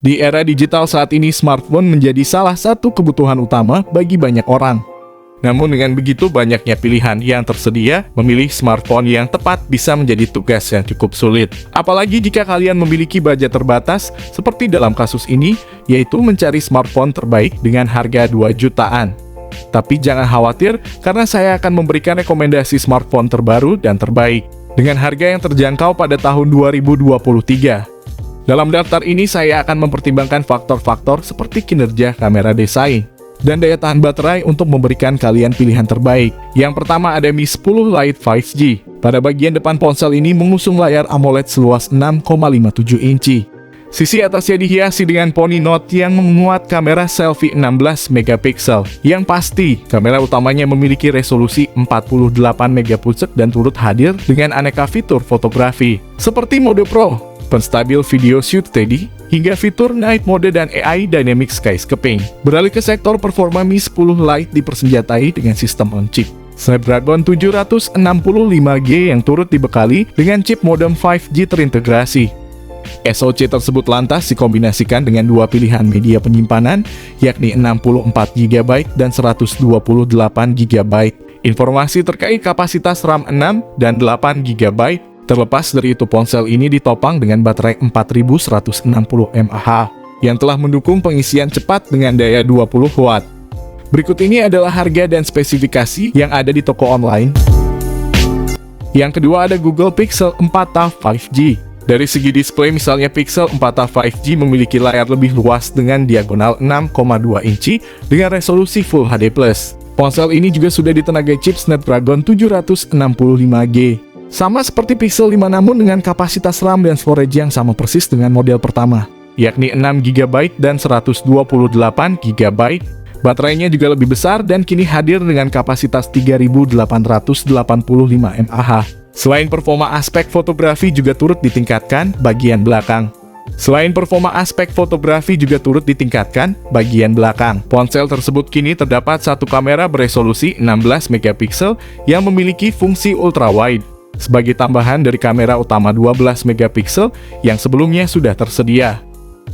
Di era digital saat ini, smartphone menjadi salah satu kebutuhan utama bagi banyak orang. Namun dengan begitu banyaknya pilihan yang tersedia, memilih smartphone yang tepat bisa menjadi tugas yang cukup sulit. Apalagi jika kalian memiliki budget terbatas, seperti dalam kasus ini, yaitu mencari smartphone terbaik dengan harga 2 jutaan. Tapi jangan khawatir, karena saya akan memberikan rekomendasi smartphone terbaru dan terbaik, dengan harga yang terjangkau pada tahun 2023. Dalam daftar ini saya akan mempertimbangkan faktor-faktor seperti kinerja kamera, desain, dan daya tahan baterai untuk memberikan kalian pilihan terbaik. Yang pertama ada Mi 10 Lite 5G. Pada bagian depan ponsel ini mengusung layar AMOLED seluas 6,57 inci. Sisi atasnya dihiasi dengan Pony Note yang memuat kamera selfie 16 megapiksel. Yang pasti, kamera utamanya memiliki resolusi 48 megapiksel dan turut hadir dengan aneka fitur fotografi, seperti mode Pro, penstabil video shoot steady, hingga fitur night mode dan AI Dynamic Skyscaping. Beralih ke sektor performa, Mi 10 Lite dipersenjatai dengan sistem on-chip Snapdragon 765G yang turut dibekali dengan chip modem 5G terintegrasi. SoC tersebut lantas dikombinasikan dengan dua pilihan media penyimpanan, yakni 64GB dan 128GB. Informasi terkait kapasitas RAM 6 dan 8GB. Terlepas dari itu, ponsel ini ditopang dengan baterai 4160 mAh yang telah mendukung pengisian cepat dengan daya 20 Watt. Berikut ini adalah harga dan spesifikasi yang ada di toko online. Yang kedua ada Google Pixel 4a 5G. Dari segi display, misalnya Pixel 4a 5G memiliki layar lebih luas dengan diagonal 6,2 inci dengan resolusi Full HD+. Ponsel ini juga sudah ditenagai chip Snapdragon 765G. Sama seperti Pixel 5 namun dengan kapasitas RAM dan storage yang sama persis dengan model pertama, yakni 6GB dan 128GB. Baterainya juga lebih besar dan kini hadir dengan kapasitas 3885 mAh. Selain performa, aspek fotografi juga turut ditingkatkan bagian belakang. Ponsel tersebut kini terdapat satu kamera beresolusi 16 megapiksel yang memiliki fungsi ultrawide, sebagai tambahan dari kamera utama 12 megapiksel yang sebelumnya sudah tersedia.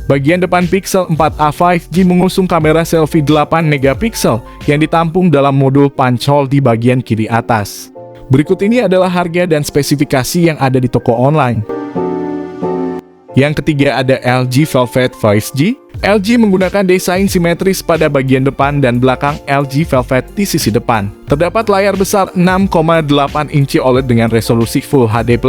Bagian depan Pixel 4a 5G mengusung kamera selfie 8 megapiksel yang ditampung dalam modul punch hole di bagian kiri atas. Berikut ini adalah harga dan spesifikasi yang ada di toko online. Yang ketiga ada LG Velvet 5G. LG menggunakan desain simetris pada bagian depan dan belakang LG Velvet di sisi depan. Terdapat layar besar 6,8 inci OLED dengan resolusi Full HD+.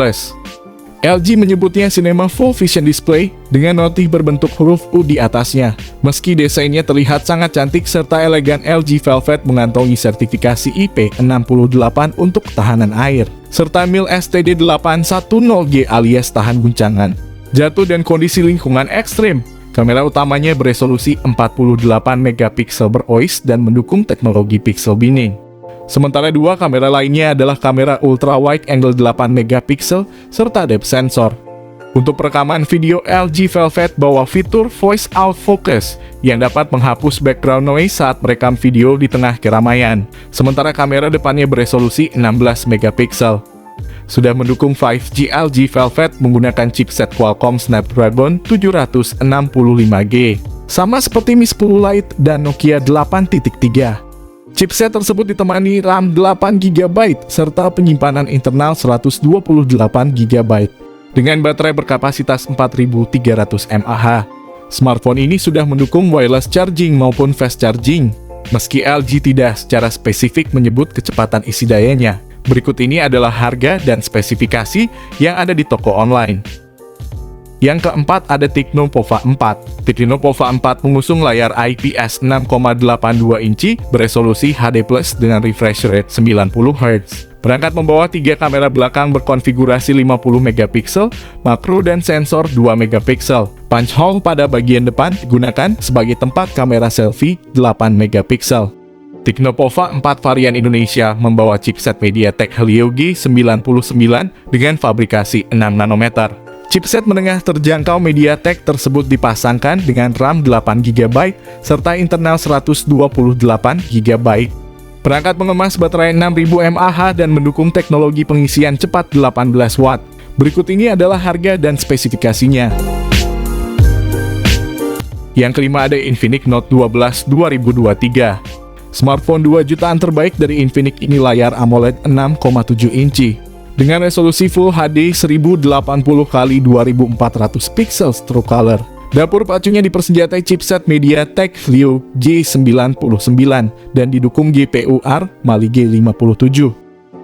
LG menyebutnya Cinema Full Vision Display dengan notif berbentuk huruf U di atasnya. Meski desainnya terlihat sangat cantik serta elegan, LG Velvet mengantongi sertifikasi IP68 untuk ketahanan air, serta MIL STD810G alias tahan guncangan, jatuh dan kondisi lingkungan ekstrim. Kamera utamanya beresolusi 48 megapiksel BROIS dan mendukung teknologi pixel binning. Sementara dua kamera lainnya adalah kamera ultra wide angle 8 megapiksel serta depth sensor. Untuk perekaman video, LG Velvet bawa fitur Voice Out Focus yang dapat menghapus background noise saat merekam video di tengah keramaian. Sementara kamera depannya beresolusi 16 megapiksel. Sudah mendukung 5G, LG Velvet menggunakan chipset Qualcomm Snapdragon 765G. Sama seperti Mi 10 Lite dan Nokia 8.3. Chipset tersebut ditemani RAM 8GB serta penyimpanan internal 128GB dengan baterai berkapasitas 4300 mAh. Smartphone ini sudah mendukung wireless charging maupun fast charging, meski LG tidak secara spesifik menyebut kecepatan isi dayanya. Berikut ini adalah harga dan spesifikasi yang ada di toko online. Yang keempat ada Tecno Pova 4. Tecno Pova 4 mengusung layar IPS 6,82 inci beresolusi HD+ dengan refresh rate 90Hz. Perangkat membawa 3 kamera belakang berkonfigurasi 50 megapiksel, makro dan sensor 2 megapiksel. Punch hole pada bagian depan digunakan sebagai tempat kamera selfie 8 megapiksel. Tecno Pova 4 varian Indonesia membawa chipset MediaTek Helio G99 dengan fabrikasi 6 nanometer. Chipset menengah terjangkau MediaTek tersebut dipasangkan dengan RAM 8GB serta internal 128GB. Perangkat mengemas baterai 6000 mAh dan mendukung teknologi pengisian cepat 18 Watt. Berikut ini adalah harga dan spesifikasinya. Yang kelima ada Infinix Note 12 2023. Smartphone 2 jutaan terbaik dari Infinix ini layar AMOLED 6,7 inci. Dengan resolusi Full HD 1080x2400 pixel True Color. Dapur pacunya dipersenjatai chipset MediaTek Helio G99 dan didukung GPU Mali G57.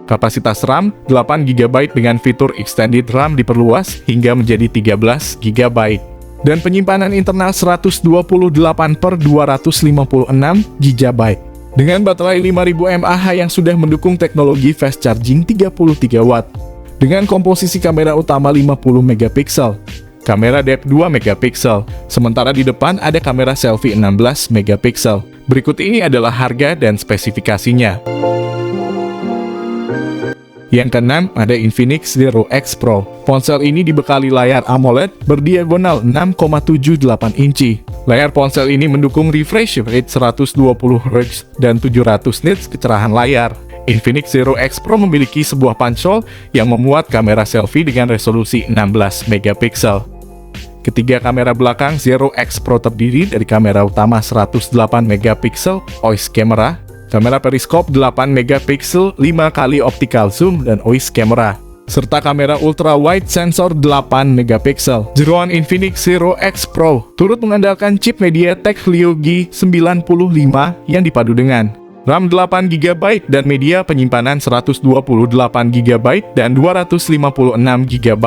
Kapasitas RAM 8GB dengan fitur Extended RAM diperluas hingga menjadi 13GB. Dan penyimpanan internal 128/256GB. Dengan baterai 5000 mAh yang sudah mendukung teknologi fast charging 33 watt. Dengan komposisi kamera utama 50 megapiksel, kamera depth 2 megapiksel, sementara di depan ada kamera selfie 16 megapiksel. Berikut ini adalah harga dan spesifikasinya. Yang keenam ada Infinix Zero X Pro. Ponsel ini dibekali layar AMOLED berdiagonal 6,78 inci. Layar ponsel ini mendukung refresh rate 120Hz dan 700 nits kecerahan layar. Infinix Zero X Pro memiliki sebuah pansel yang memuat kamera selfie dengan resolusi 16 megapiksel. Ketiga kamera belakang Zero X Pro terdiri dari kamera utama 108 megapiksel OIS camera, kamera periskop 8 megapiksel 5x optical zoom dan OIS camera, serta kamera ultra wide sensor 8 megapiksel. Jeroan Infinix Zero X Pro turut mengandalkan chip MediaTek Helio G95 yang dipadu dengan RAM 8GB dan media penyimpanan 128GB dan 256GB.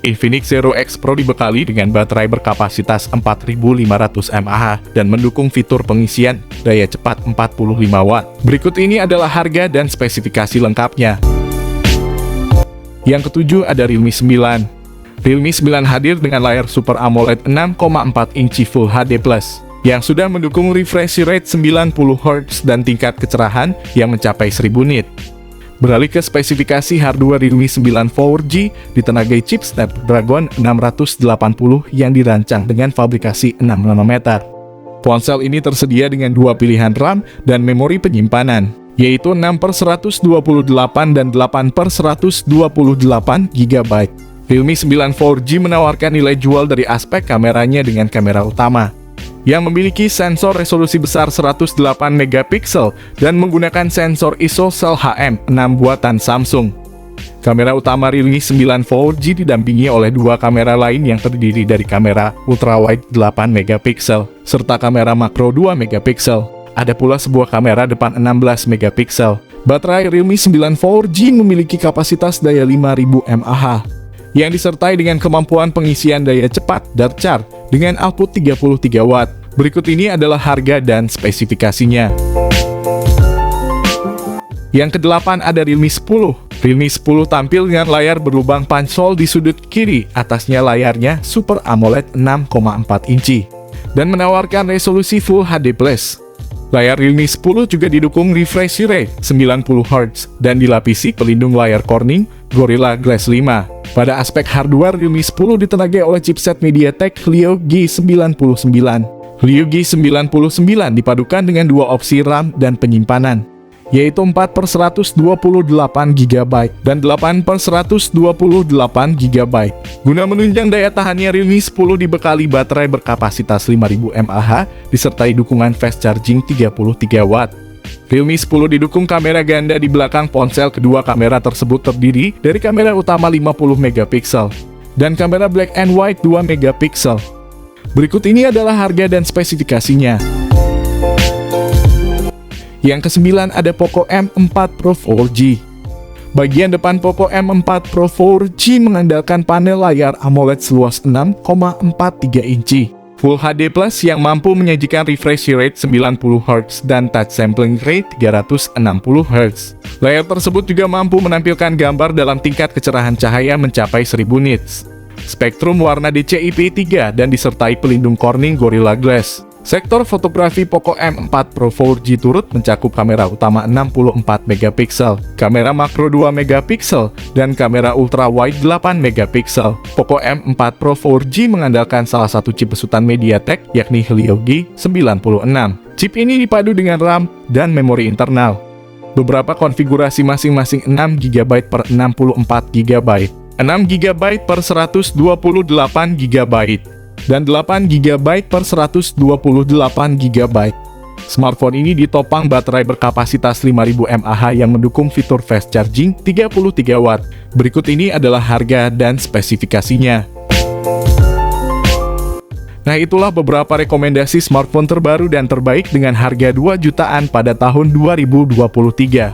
Infinix Zero X Pro dibekali dengan baterai berkapasitas 4500 mAh dan mendukung fitur pengisian daya cepat 45 watt. Berikut ini adalah harga dan spesifikasi lengkapnya. Yang ketujuh ada Realme 9. Realme 9 hadir dengan layar Super AMOLED 6,4 inci Full HD+, yang sudah mendukung refresh rate 90Hz dan tingkat kecerahan yang mencapai 1000 nit. Beralih ke spesifikasi hardware, Realme 9 4G ditenagai chip Snapdragon 680 yang dirancang dengan fabrikasi 6 nanometer. Ponsel ini tersedia dengan dua pilihan RAM dan memori penyimpanan, yaitu 6/128 dan 8/128GB. Realme 9 4G menawarkan nilai jual dari aspek kameranya dengan kamera utama yang memiliki sensor resolusi besar 108 megapiksel dan menggunakan sensor ISO Cell HM6 buatan Samsung. Kamera utama Realme 9 4G didampingi oleh dua kamera lain yang terdiri dari kamera ultrawide 8 megapiksel serta kamera makro 2 megapiksel. Ada pula sebuah kamera depan 16 megapiksel. Baterai Realme 9 4G memiliki kapasitas daya 5000 mAh yang disertai dengan kemampuan pengisian daya cepat Dart Charge dengan output 33 watt. Berikut ini adalah harga dan spesifikasinya. Yang kedelapan ada Realme 10. Realme 10 tampil dengan layar berlubang pansol di sudut kiri, atasnya layarnya Super AMOLED 6,4 inci, dan menawarkan resolusi Full HD+. Layar Realme 10 juga didukung refresh rate 90Hz dan dilapisi pelindung layar Corning Gorilla Glass 5. Pada aspek hardware, Realme 10 ditenagai oleh chipset MediaTek Helio G99. Helio G99 dipadukan dengan dua opsi RAM dan penyimpanan, yaitu 4/128GB dan 8/128GB. Guna menunjang daya tahannya, Realme 10 dibekali baterai berkapasitas 5000 mAh disertai dukungan fast charging 33 watt. Realme 10 didukung kamera ganda di belakang ponsel. Kedua kamera tersebut terdiri dari kamera utama 50 megapiksel dan kamera black and white 2 megapiksel. Berikut ini adalah harga dan spesifikasinya. Yang kesembilan ada Poco M4 Pro 4G. Bagian depan Poco M4 Pro 4G mengandalkan panel layar AMOLED seluas 6,43 inci. Full HD Plus yang mampu menyajikan refresh rate 90Hz dan touch sampling rate 360Hz. Layar tersebut juga mampu menampilkan gambar dalam tingkat kecerahan cahaya mencapai 1000 nits. Spektrum warna DCI-P3 dan disertai pelindung Corning Gorilla Glass. Sektor fotografi Poco M4 Pro 4G turut mencakup kamera utama 64 megapiksel, kamera makro 2 megapiksel, dan kamera ultra wide 8 megapiksel. Poco M4 Pro 4G mengandalkan salah satu chip besutan MediaTek, yakni Helio G96. Chip ini dipadu dengan RAM dan memori internal. Beberapa konfigurasi masing-masing 6GB per 64GB, 6GB per 128GB, dan 8 GB per 128 GB. Smartphone ini ditopang baterai berkapasitas 5000 mAh yang mendukung fitur fast charging 33 Watt. Berikut ini adalah harga dan spesifikasinya. Nah, itulah beberapa rekomendasi smartphone terbaru dan terbaik dengan harga 2 jutaan pada tahun 2023.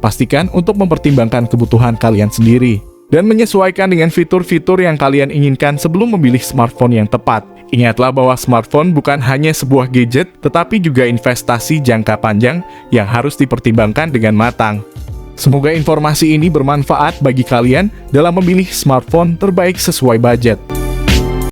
Pastikan untuk mempertimbangkan kebutuhan kalian sendiri dan menyesuaikan dengan fitur-fitur yang kalian inginkan sebelum memilih smartphone yang tepat. Ingatlah bahwa smartphone bukan hanya sebuah gadget, tetapi juga investasi jangka panjang yang harus dipertimbangkan dengan matang. Semoga informasi ini bermanfaat bagi kalian dalam memilih smartphone terbaik sesuai budget.